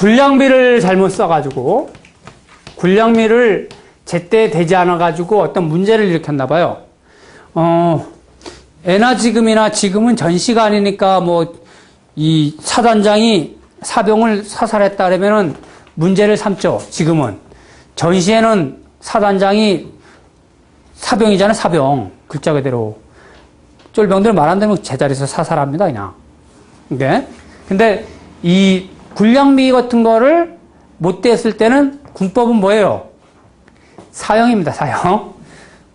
군량미를 잘못 써가지고 군량미를 제때 되지 않아가지고 어떤 문제를 일으켰나 봐요. 애나 지금이나 지금은 전시가 아니니까 뭐 이 사단장이 사병을 사살했다 그러면은 문제를 삼죠. 지금은 전시에는 사단장이 사병이잖아요. 사병 글자 그대로 쫄병들 말 안 되면 제자리에서 사살합니다. 그냥. 근데 이 군량미 같은 거를 못 뗐을 때는 군법은 뭐예요? 사형입니다. 사형.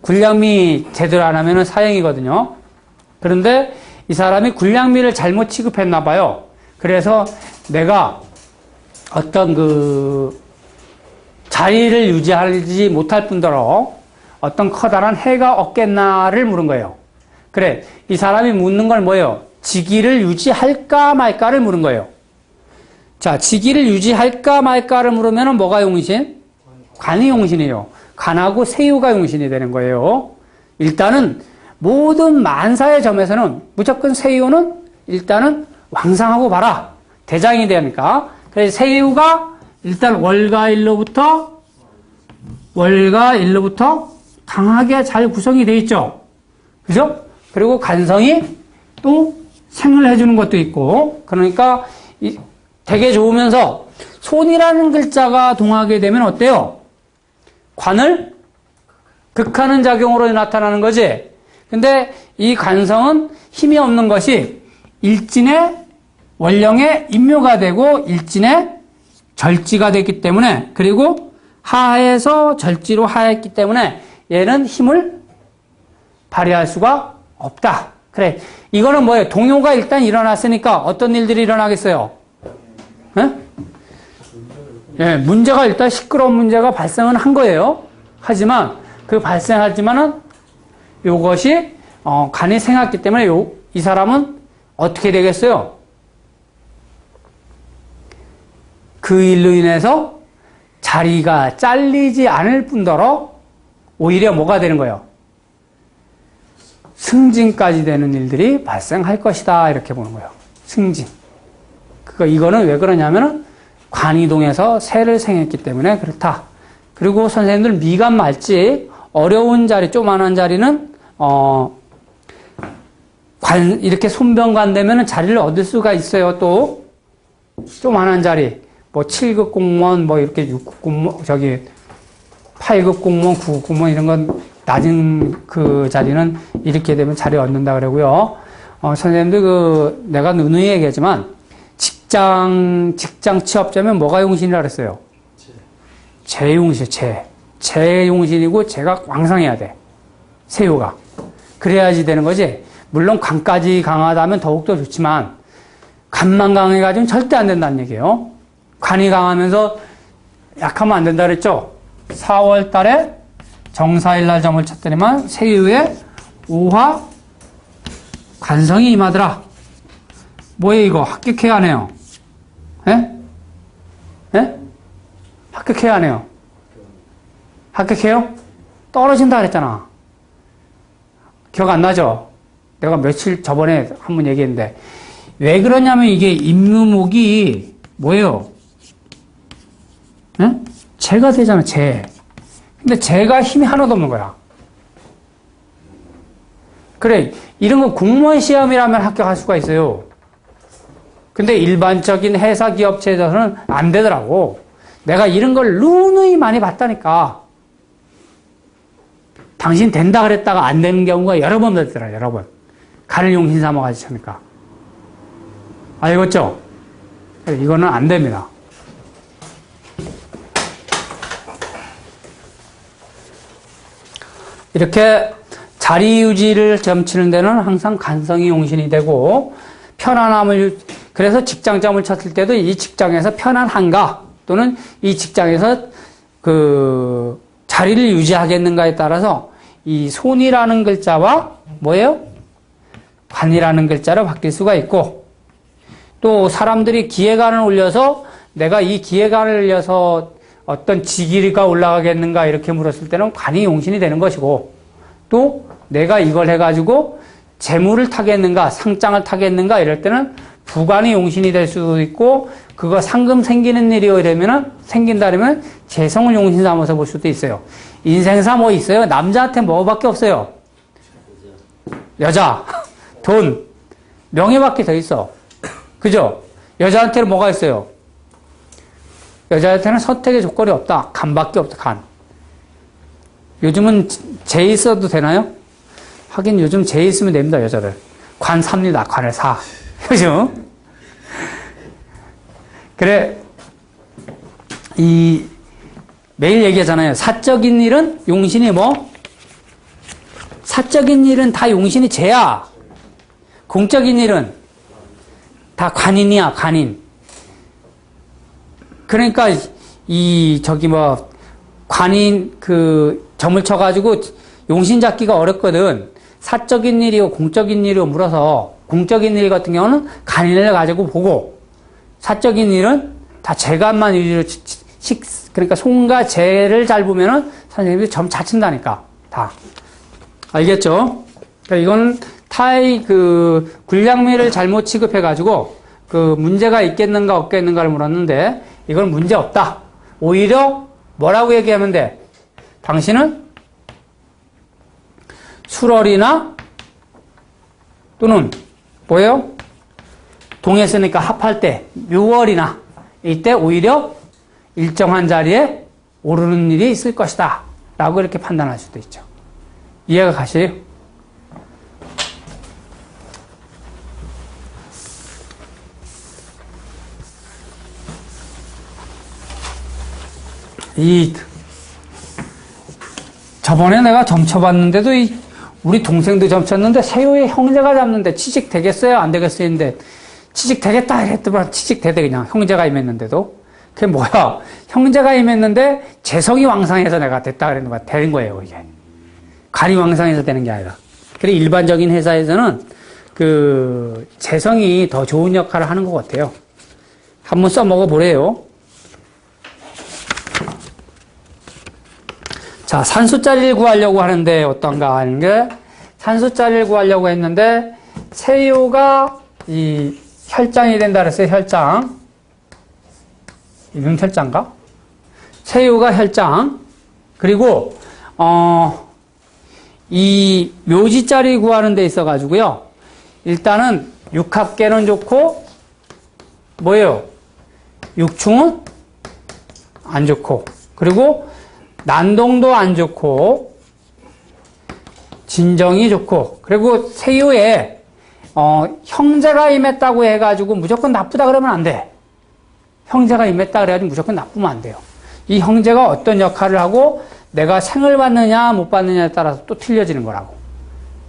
군량미 제대로 안 하면은 사형이거든요. 그런데 이 사람이 군량미를 잘못 취급했나 봐요. 그래서 내가 어떤 그 자리를 유지하지 못할 뿐더러 어떤 커다란 해가 없겠나를 물은 거예요. 그래, 이 사람이 묻는 건 뭐예요? 직위를 유지할까 말까를 물은 거예요. 자, 직위를 유지할까 말까를 물으면 뭐가 용신? 관이 용신이에요. 관하고 세유가 용신이 되는 거예요. 일단은 모든 만사의 점에서는 무조건 세유는 일단은 왕상하고 봐라. 대장이 되니까. 그래서 세유가 일단 월가일로부터 강하게 잘 구성이 되어 있죠. 그죠? 그리고 간성이 또 생을 해주는 것도 있고. 그러니까 되게 좋으면서 손이라는 글자가 동하게 되면 어때요? 관을 극하는 작용으로 나타나는 거지. 근데 이 간성은 힘이 없는 것이 일진의 원령의 임묘가 되고 일진의 절지가 됐기 때문에, 그리고 하에서 절지로 하했기 때문에 얘는 힘을 발휘할 수가 없다. 그래, 이거는 뭐예요? 동요가 일단 일어났으니까 어떤 일들이 일어나겠어요? 예, 문제가 일단 시끄러운 문제가 발생은 한 거예요. 하지만 그 발생하지만은 요것이 간이 생겼기 때문에 이 사람은 어떻게 되겠어요? 그 일로 인해서 자리가 잘리지 않을 뿐더러 오히려 뭐가 되는 거예요? 승진까지 되는 일들이 발생할 것이다. 이렇게 보는 거예요. 승진. 이거는 왜 그러냐면은 관이동에서 새를 생했기 때문에 그렇다. 그리고 선생님들 미간 말지 어려운 자리, 조그만한 자리는 이렇게 손병관 되면은 자리를 얻을 수가 있어요. 또 조그만한 자리, 뭐 7급 공무원, 뭐 이렇게 6급 공무원, 8급 공무원, 9급 공무원 이런 건 낮은 그 자리는 이렇게 되면 자리 얻는다 그러고요. 선생님들 내가 누누이 얘기하지만 직장 취업자면 뭐가 용신이라 그랬어요? 재용신, 재용신이고 재가 왕성해야 돼. 세유가. 그래야지 되는 거지. 물론 간까지 강하다면 더욱더 좋지만 간만 강해가지고는 절대 안 된다는 얘기예요. 간이 강하면서 약하면 안 된다 그랬죠. 4월 달에 정사일날 점을 쳤더니만 세유의 오화 관성이 임하더라. 뭐예요 이거? 합격해야 하네요. 예? 예? 합격해야 하네요. 합격해요? 떨어진다 그랬잖아. 기억 안 나죠? 내가 며칠 저번에 한번 얘기했는데 왜 그러냐면 이게 임묘목이 뭐예요? 예? 재가 되잖아. 재. 근데 재가 힘이 하나도 없는 거야. 그래, 이런 거 공무원 시험이라면 합격할 수가 있어요. 근데 일반적인 회사 기업체에서는 안 되더라고. 내가 이런 걸 누누이 많이 봤다니까. 당신 된다 그랬다가 안 되는 경우가 여러 번 됐더라, 여러 번. 간을 용신 삼아가지고 하니까. 알겠죠? 이거는 안 됩니다. 이렇게 자리 유지를 점치는 데는 항상 간성이 용신이 되고, 편안함을, 그래서 직장점을 쳤을 때도 이 직장에서 편안한가, 또는 이 직장에서 자리를 유지하겠는가에 따라서 이 손이라는 글자와 뭐예요? 관이라는 글자로 바뀔 수가 있고, 또 사람들이 기회관을 올려서 내가 이 기회관을 올려서 어떤 직위가 올라가겠는가 이렇게 물었을 때는 관이 용신이 되는 것이고, 또 내가 이걸 해가지고 재물을 타겠는가 상장을 타겠는가 이럴 때는 부관이 용신이 될 수도 있고, 그거 상금 생기는 일이 이러면은, 생긴다면 재성을 용신 삼아서 볼 수도 있어요. 인생사 뭐 있어요? 남자한테 뭐밖에 없어요? 여자, 돈, 명예밖에 더 있어. 그죠? 여자한테는 뭐가 있어요? 여자한테는 선택의 조건이 없다. 간밖에 없다, 간. 요즘은 재 있어도 되나요? 하긴 요즘 재 있으면 됩니다, 여자들. 관 삽니다, 관을 사. 그죠? 그래, 매일 얘기하잖아요. 사적인 일은 용신이 뭐? 사적인 일은 다 용신이 재야. 공적인 일은 다 관인이야, 관인. 그러니까, 관인, 점을 쳐가지고 용신 잡기가 어렵거든. 사적인 일이고 공적인 일이고 물어서, 공적인 일 같은 경우는 관인을 가지고 보고, 사적인 일은 다 재간만 위주로, 그러니까 손과 재를 잘 보면은 선생님이 점 잘 친다니까. 다. 알겠죠? 그러니까 이거는 굴량미를 잘못 취급해가지고, 문제가 있겠는가 없겠는가를 물었는데, 이건 문제 없다. 오히려 뭐라고 얘기하면 돼? 당신은 술월이나 또는 뭐예요? 동에 쓰니까 합할 때 묘월이나 이때 오히려 일정한 자리에 오르는 일이 있을 것이다 라고 이렇게 판단할 수도 있죠. 이해가 가시요? 저번에 내가 점 쳐봤는데도 우리 동생도 점 쳤는데 세요의 형제가 잡는데 취직 되겠어요? 안 되겠어요? 했는데 취직 되겠다 이랬더만 취직 되대 그냥 형제가 임했는데도. 그게 뭐야? 형제가 임했는데 재성이 왕상해서 내가 됐다 그랬는데 되는 거예요 이게. 관이 왕상해서 되는 게 아니라. 그래 일반적인 회사에서는 재성이 더 좋은 역할을 하는 것 같아요. 한번 써먹어 보래요. 자, 산수자리를 구하려고 하는데 어떤가 하는 게 산수자리를 구하려고 했는데 세요가 혈장이 된다 그랬어요. 혈장. 이건 혈장가? 세요가 혈장. 그리고 이 묘지자리 구하는 데 있어 가지고요. 일단은 육합계는 좋고 뭐예요? 육충은 안 좋고 그리고 난동도 안 좋고 진정이 좋고 그리고 세요에 형제가 임했다고 해가지고 무조건 나쁘다 그러면 안 돼. 형제가 임했다 그래가지고 무조건 나쁘면 안 돼요. 이 형제가 어떤 역할을 하고 내가 생을 받느냐 못 받느냐에 따라서 또 틀려지는 거라고.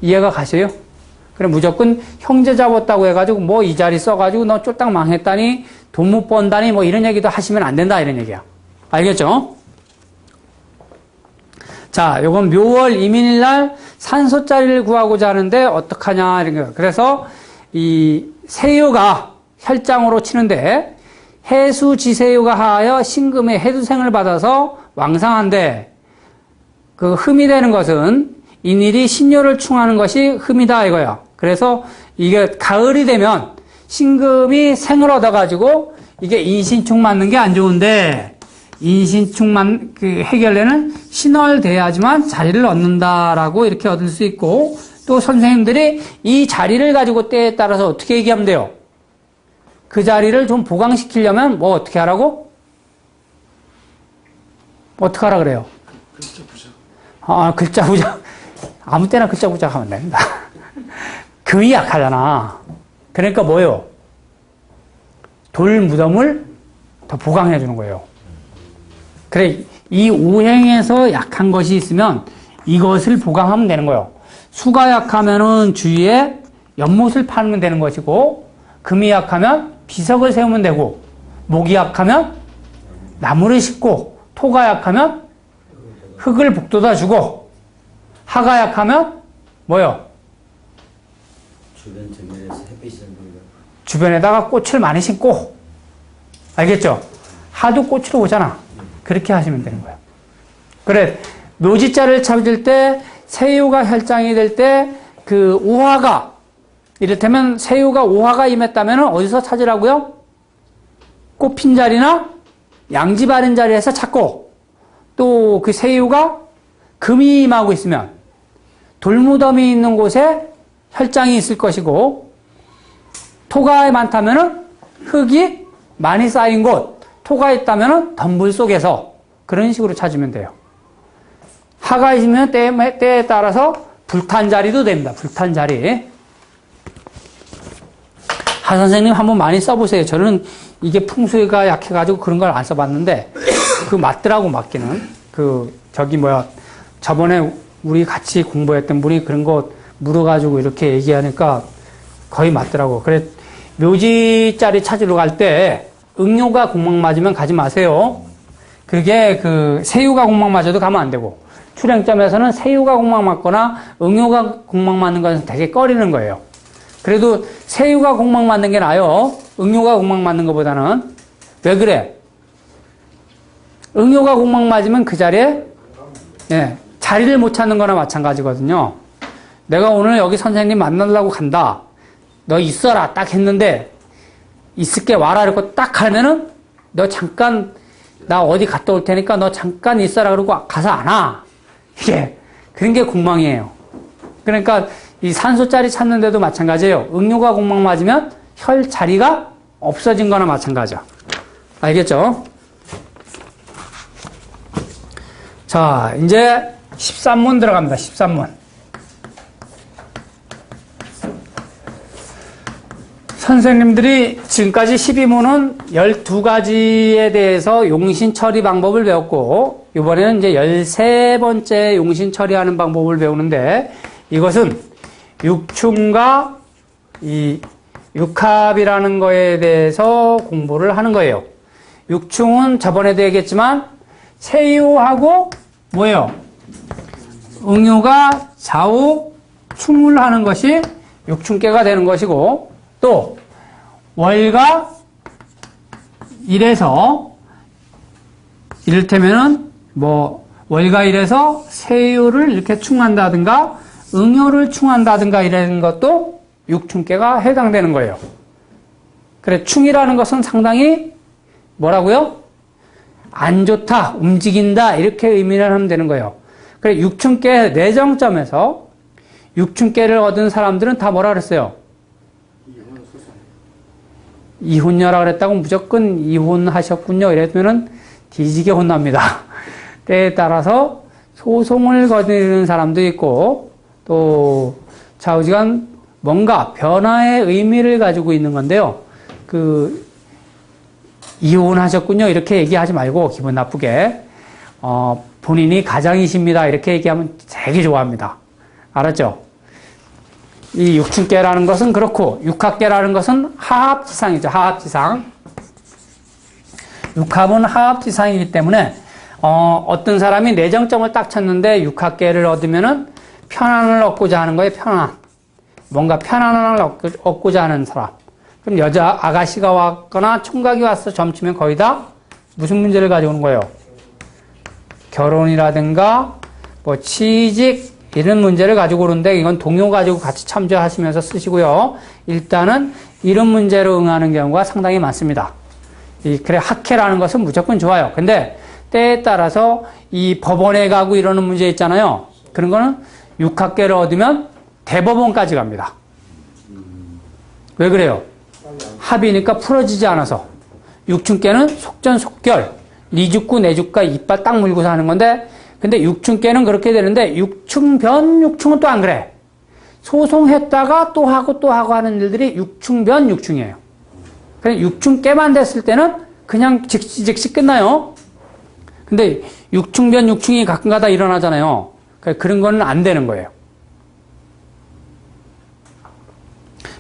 이해가 가세요? 그래 무조건 형제 잡았다고 해가지고 뭐 이 자리 써가지고 너 쫄딱 망했다니 돈 못 번다니 뭐 이런 얘기도 하시면 안 된다 이런 얘기야. 알겠죠? 자, 요건 묘월 이민일날 산소자리를 구하고자 하는데 어떡하냐 이런 거예요. 그래서 이 세요가 혈장으로 치는데 해수지세요가 하여 신금의 해수생을 받아서 왕상한데 그 흠이 되는 것은 인일이 신묘를 충하는 것이 흠이다 이거야. 그래서 이게 가을이 되면 신금이 생을 얻어가지고 이게 인신충 맞는 게 안 좋은데 인신충만 해결되는 신월돼야지만 자리를 얻는다라고 이렇게 얻을 수 있고 또 선생님들이 이 자리를 가지고 때에 따라서 어떻게 얘기하면 돼요? 그 자리를 좀 보강시키려면 뭐 어떻게 하라고? 어떻게 하라 그래요? 글자 부작. 글자 부작. 아무 때나 글자 부작 하면 됩니다. 금이 약하잖아. 그러니까 뭐예요? 돌 무덤을 더 보강해 주는 거예요. 그래, 이 오행에서 약한 것이 있으면 이것을 보강하면 되는 거예요. 수가 약하면은 주위에 연못을 파면 되는 것이고, 금이 약하면 비석을 세우면 되고, 목이 약하면 나무를 심고, 토가 약하면 흙을 북돋아 주고, 하가 약하면 뭐요? 주변 정면에서 햇빛이 주변에다가 꽃을 많이 심고, 알겠죠? 하도 꽃으로 오잖아. 그렇게 하시면 되는 거예요. 그래, 묘지자를 찾을 때, 세유가 혈장이 될 때, 그 우화가 이를테면 세유가 오화가 임했다면 어디서 찾으라고요? 꽃핀 자리나 양지 바른 자리에서 찾고, 또 그 세유가 금이 임하고 있으면 돌무덤이 있는 곳에 혈장이 있을 것이고, 토가 많다면 흙이 많이 쌓인 곳, 토가 있다면 덤불 속에서, 그런 식으로 찾으면 돼요. 하가 있으면 때에 따라서 불탄 자리도 됩니다. 불탄 자리. 하 선생님 한번 많이 써보세요. 저는 이게 풍수가 약해가지고 그런 걸 안 써봤는데, 맞더라고, 맞기는. 저번에 우리 같이 공부했던 분이 그런 거 물어가지고 이렇게 얘기하니까 거의 맞더라고. 그래, 묘지 자리 찾으러 갈 때, 응요가 공막 맞으면 가지 마세요. 그게 세유가 공막 맞아도 가면 안 되고, 출행점에서는 세유가 공막 맞거나 응요가 공막 맞는 것은 되게 꺼리는 거예요. 그래도 세유가 공막 맞는 게 나아요. 응요가 공막 맞는 것보다는. 왜 그래? 응요가 공막 맞으면 그 자리에 자리를 못 찾는 거나 마찬가지거든요. 내가 오늘 여기 선생님 만나려고 간다. 너 있어라 딱 했는데 있을게 와라 이러고 딱 하면은 너 잠깐 나 어디 갔다 올 테니까 너 잠깐 있어라 그러고 가서 안 와. 이게 그런 게 공망이에요. 그러니까 이 산소 자리 찾는데도 마찬가지예요. 응요가 공망 맞으면 혈 자리가 없어진 거나 마찬가지야. 알겠죠? 자, 이제 13문 들어갑니다. 13문. 선생님들이 지금까지 12문은 12가지에 대해서 용신 처리 방법을 배웠고, 이번에는 이제 13번째 용신 처리하는 방법을 배우는데, 이것은 육충과 이 육합이라는 거에 대해서 공부를 하는 거예요. 육충은 저번에도 얘기했지만, 세유하고 뭐예요? 응유가 좌우 충을 하는 것이 육충계가 되는 것이고, 또 월가 일에서 이를테면은 월가 일에서 세유를 이렇게 충한다든가 응유를 충한다든가 이런 것도 육충계가 해당되는 거예요. 그래, 충이라는 것은 상당히 뭐라고요? 안 좋다, 움직인다 이렇게 의미를 하면 되는 거예요. 그래, 육충계 내정점에서 육충계를 얻은 사람들은 다 뭐라 그랬어요? 이혼녀라 그랬다고 무조건 이혼하셨군요. 이랬으면은 뒤지게 혼납니다. 때에 따라서 소송을 거두는 사람도 있고, 또 좌우지간 뭔가 변화의 의미를 가지고 있는 건데요. 이혼하셨군요. 이렇게 얘기하지 말고 기분 나쁘게 본인이 가장이십니다. 이렇게 얘기하면 되게 좋아합니다. 알았죠? 이 육충계라는 것은 그렇고, 육합계라는 것은 하합지상이죠. 하합지상. 육합은 하합지상이기 때문에 어떤 사람이 내정점을 딱 찾는데 육합계를 얻으면은 편안을 얻고자 하는 거예요. 편안. 뭔가 편안을 얻고자 하는 사람. 그럼 여자 아가씨가 왔거나 총각이 와서 점치면 거의 다 무슨 문제를 가지고 오는 거예요? 결혼이라든가 취직 이런 문제를 가지고 오는데, 이건 동요 가지고 같이 참조하시면서 쓰시고요. 일단은 이런 문제로 응하는 경우가 상당히 많습니다. 그래, 학회라는 것은 무조건 좋아요. 근데 때에 따라서 이 법원에 가고 이러는 문제 있잖아요. 그런 거는 육학계를 얻으면 대법원까지 갑니다. 왜 그래요? 합의니까 풀어지지 않아서. 육충계는 속전속결, 네 죽고 내 죽고 이빨 딱 물고서 하는 건데, 근데 육충계는 그렇게 되는데, 육충변 육충은 또 안 그래. 소송했다가 또 하고 하는 일들이 육충변 육충이에요. 그래, 육충계만 됐을 때는 그냥 즉시 끝나요. 근데 육충변 육충이 가끔가다 일어나잖아요. 그런 거는 안 되는 거예요.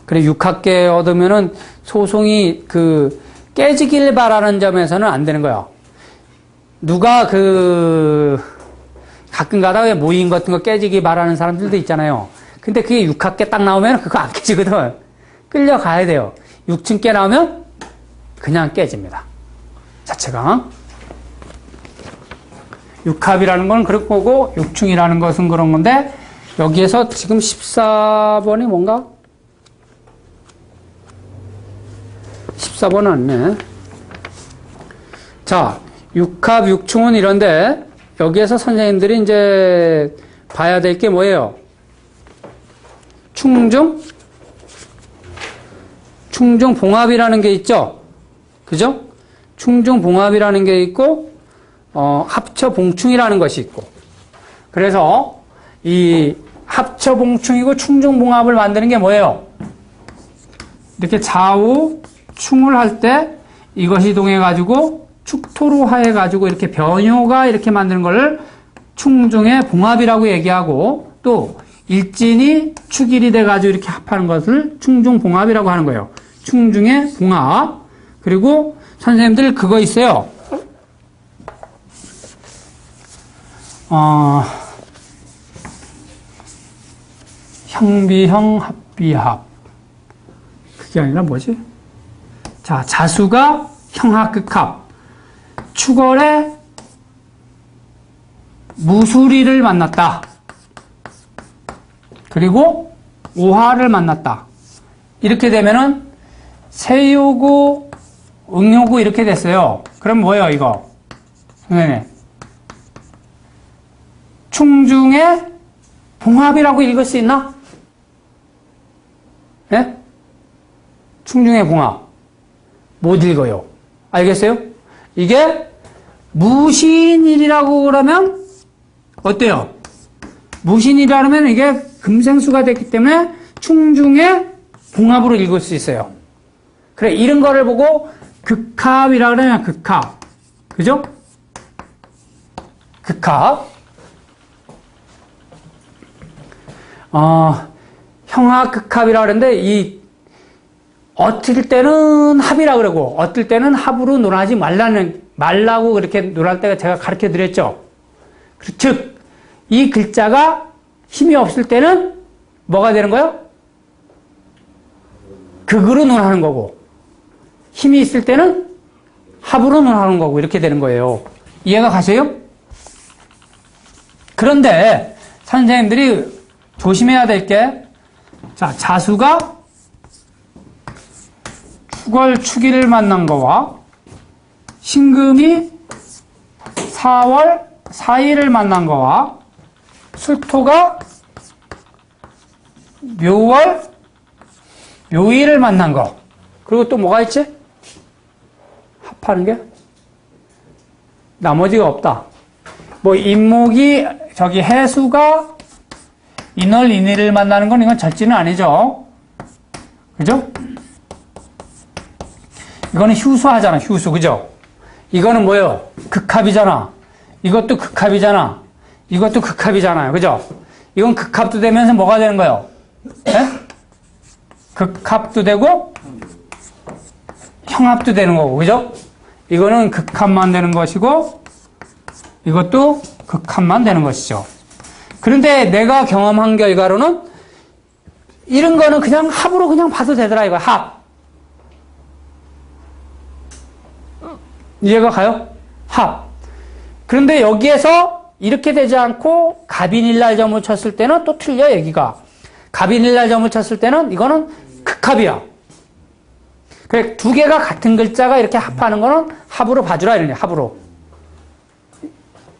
그래, 육합계 얻으면은 소송이 깨지길 바라는 점에서는 안 되는 거예요. 누가 가끔 가다 왜 모임 같은 거 깨지기 바라는 사람들도 있잖아요. 근데 그게 육합계 딱 나오면 그거 안 깨지거든. 끌려가야 돼요. 육층계 나오면 그냥 깨집니다. 자체가. 육합이라는 건 그런 거고, 육충이라는 것은 그런 건데, 여기에서 지금 14번이 뭔가? 써봐놨네. 자, 육합, 육충은 이런데, 여기에서 선생님들이 이제 봐야 될 게 뭐예요? 충중? 충중봉합이라는 게 있죠? 그죠? 충중봉합이라는 게 있고, 합쳐봉충이라는 것이 있고. 그래서 이 합쳐봉충이고 충중봉합을 만드는 게 뭐예요? 이렇게 좌우 충을 할 때 이것이 동해가지고 축토로 하해가지고 이렇게 변효가 이렇게 만드는 걸 충중의 봉합이라고 얘기하고, 또 일진이 축일이 돼가지고 이렇게 합하는 것을 충중봉합이라고 하는 거예요. 충중의 봉합. 그리고 선생님들 그거 있어요. 형비형 합비합. 그게 아니라 뭐지? 자, 자수가 형합극합. 축월에 무수리를 만났다. 그리고 오화를 만났다. 이렇게 되면은 세요구, 응요구 이렇게 됐어요. 그럼 뭐예요, 이거? 선생님. 충중의 봉합이라고 읽을 수 있나? 예? 충중의 봉합. 못 읽어요. 알겠어요? 이게 무신일이라고 그러면 어때요? 무신이라면 이게 금생수가 됐기 때문에 충중의 봉합으로 읽을 수 있어요. 그래, 이런 거를 보고 극합이라 그러면 극합. 그죠? 극합. 형합극합이라 그러는데 어떨 때는 합이라 그러고 어떨 때는 합으로 논하지 말라고 그렇게 논할 때가 제가 가르쳐 드렸죠. 즉, 이 글자가 힘이 없을 때는 뭐가 되는 거예요? 극으로 논하는 거고, 힘이 있을 때는 합으로 논하는 거고, 이렇게 되는 거예요. 이해가 가세요? 그런데 선생님들이 조심해야 될 게, 자, 자수가 축월, 축일을 만난 거와 신금이 4월, 4일을 만난 거와 술토가 묘월, 묘일을 만난 거. 그리고 또 뭐가 있지? 합하는 게? 나머지가 없다. 뭐, 인목이, 해수가 인월, 인일을 만나는 건 이건 절지는 아니죠. 그죠? 이거는 휴수하잖아, 휴수. 그죠? 이거는 뭐예요? 극합이잖아. 이것도 극합이잖아. 이것도 극합이잖아요. 그죠? 이건 극합도 되면서 뭐가 되는 거예요? 네? 극합도 되고 형합도 되는 거고. 그죠? 이거는 극합만 되는 것이고 이것도 극합만 되는 것이죠. 그런데 내가 경험한 결과로는 이런 거는 그냥 합으로 그냥 봐도 되더라, 이거. 합. 이해가 가요? 합. 그런데 여기에서 이렇게 되지 않고 갑인일날 점을 쳤을 때는 또 틀려, 얘기가. 갑인일날 점을 쳤을 때는 이거는 극합이야. 그래, 두 개가 같은 글자가 이렇게 합하는 거는 합으로 봐주라, 이러네, 합으로.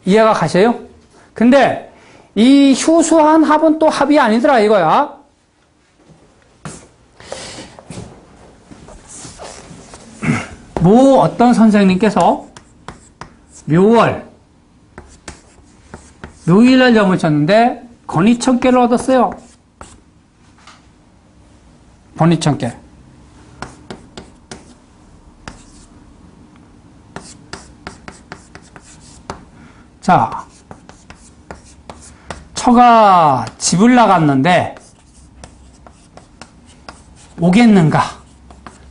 이해가 가세요? 근데 이 휴수한 합은 또 합이 아니더라, 이거야. 어떤 선생님께서 묘월, 묘일날 점을 쳤는데 건이 1000개를 얻었어요. 건이 1000개. 자, 처가 집을 나갔는데 오겠는가?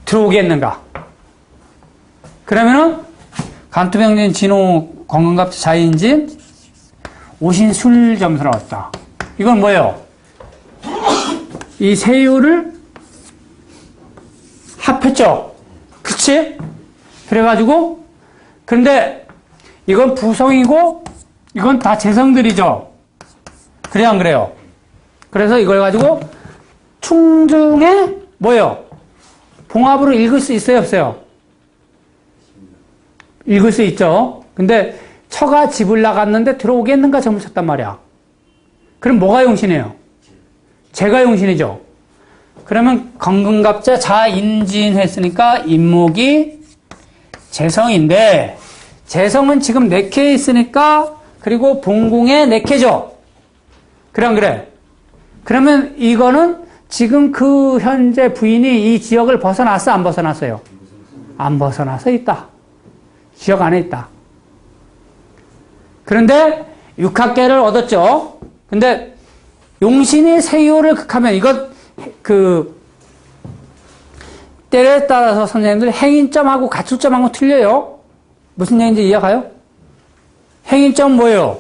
들어오겠는가? 그러면은 간투병진 진호 건강갑자 자인진 오신 술 점수를 얻었다. 이건 뭐예요? 이 세유를 합했죠. 그치? 그래가지고 근데 이건 부성이고 이건 다 재성들이죠. 그래야 안 그래요? 그래서 이걸 가지고 충중에 뭐예요? 봉합으로 읽을 수 있어요, 없어요? 읽을 수 있죠. 근데 처가 집을 나갔는데 들어오겠는가 점을 쳤단 말이야. 그럼 뭐가 용신이에요? 재가 용신이죠. 그러면 건근갑자 자인진 했으니까 인목이 재성인데, 재성은 지금 4개 있으니까, 그리고 봉궁에 4개죠. 그래 안 그래? 그러면 이거는 지금 그 현재 부인이 이 지역을 벗어났어, 안 벗어났어요? 안 벗어나서 있다. 지역 안에 있다. 그런데 육합계를 얻었죠. 근데 용신이 세요를 극하면 이것 때에 따라서 선생님들 행인점하고 가출점하고 틀려요. 무슨 얘기인지 이해가요? 행인점 뭐예요?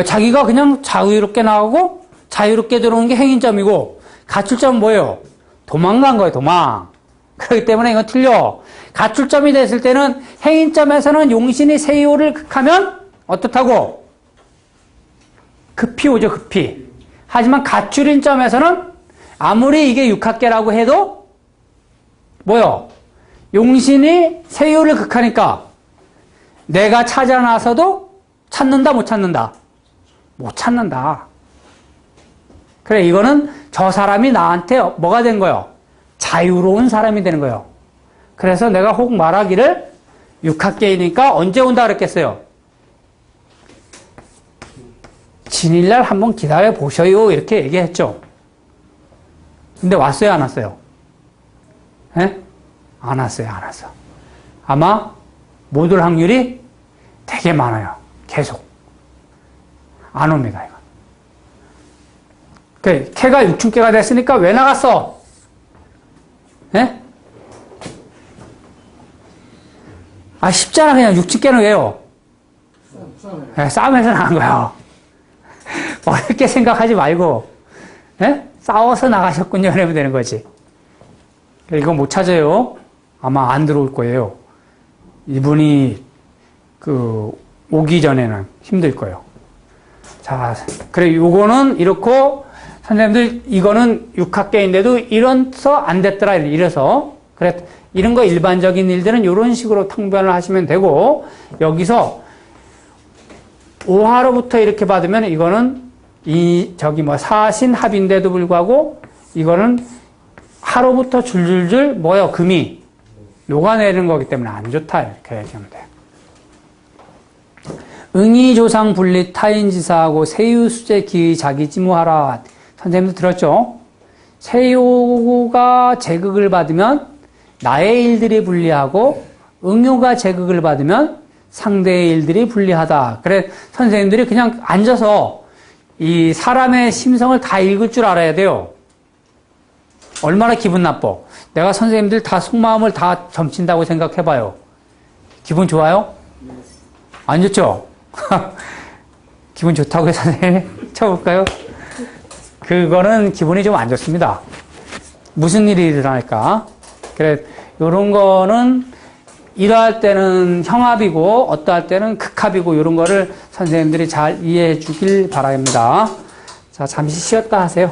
자기가 그냥 자유롭게 나가고 자유롭게 들어오는 게 행인점이고, 가출점은 뭐예요? 도망간 거예요, 도망. 그렇기 때문에 이건 틀려. 가출점이 됐을 때는 행인점에서는 용신이 세요를 극하면 어떻다고? 급히 오죠, 급히. 하지만 가출인점에서는 아무리 이게 육합계라고 해도 뭐요? 용신이 세요를 극하니까 내가 찾아 나서도 찾는다, 못 찾는다? 못 찾는다. 그래, 이거는 저 사람이 나한테 뭐가 된 거예요? 자유로운 사람이 되는 거예요. 그래서 내가 혹 말하기를 육합계이니까 언제 온다 그랬겠어요? 진일날 한번 기다려 보셔요. 이렇게 얘기했죠. 근데 왔어요, 안 왔어요? 예? 안 왔어요, 안 왔어. 아마 못 올 확률이 되게 많아요. 계속. 안 옵니다, 이거. 캐가 육춘계가 됐으니까 왜 나갔어? 예? 아, 쉽잖아. 그냥 육춘계는 왜요? 싸움에서 나간 거야. 어렵게 생각하지 말고, 예? 싸워서 나가셨군요. 이러면 되는 거지. 이거 못 찾아요. 아마 안 들어올 거예요. 이분이 오기 전에는 힘들 거예요. 자, 그래, 요거는 이렇고, 선생님들, 이거는 육합계인데도 이래서 안 됐더라, 이래서. 그래, 이런 거 일반적인 일들은 이런 식으로 통변을 하시면 되고, 여기서 오하로부터 이렇게 받으면 이거는 사신합인데도 불구하고 이거는 하로부터 줄줄줄 뭐요? 금이 녹아내리는 거기 때문에 안 좋다. 이렇게 얘기하면 돼요. 응이조상 분리 타인지사하고 세유수제 기의 자기지무하라. 선생님도 들었죠? 세요가 제극을 받으면 나의 일들이 불리하고, 응요가 제극을 받으면 상대의 일들이 불리하다. 그래, 선생님들이 그냥 앉아서 이 사람의 심성을 다 읽을 줄 알아야 돼요. 얼마나 기분 나빠. 내가 선생님들 다 속마음을 다 점친다고 생각해봐요. 기분 좋아요? 안 좋죠? 기분 좋다고요, 선생님? 쳐볼까요? 그거는 기분이 좀 안 좋습니다. 무슨 일이 일어날까? 그래, 요런 거는 이러할 때는 형합이고, 어떠할 때는 극합이고, 이런 거를 선생님들이 잘 이해해 주길 바랍니다. 자, 잠시 쉬었다 하세요.